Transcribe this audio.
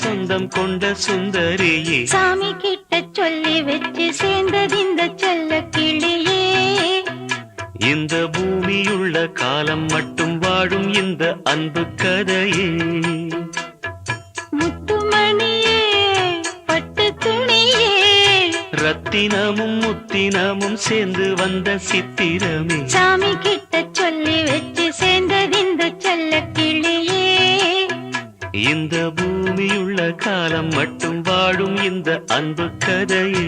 சொந்தம் கொண்ட சுந்தரியே, சாமி கிட்ட சொல்லி வச்சு சேர்ந்தது இந்த செல்ல கிளியே. இந்த பூமியுள்ள காலம் மட்டும் வாழும் இந்த அன்பு கதையே. முத்துமணியே பட்டு துணியே, ரத்தினமும் முத்தினமும் சேர்ந்து வந்த சித்திரமே, சாமி கிட்ட சொல்லி வச்சு சேர்ந்தது இந்த செல்ல கிளியே. இந்த பூமியுள்ள காலம் மட்டும் வாழும் இந்த அன்பு கதையே.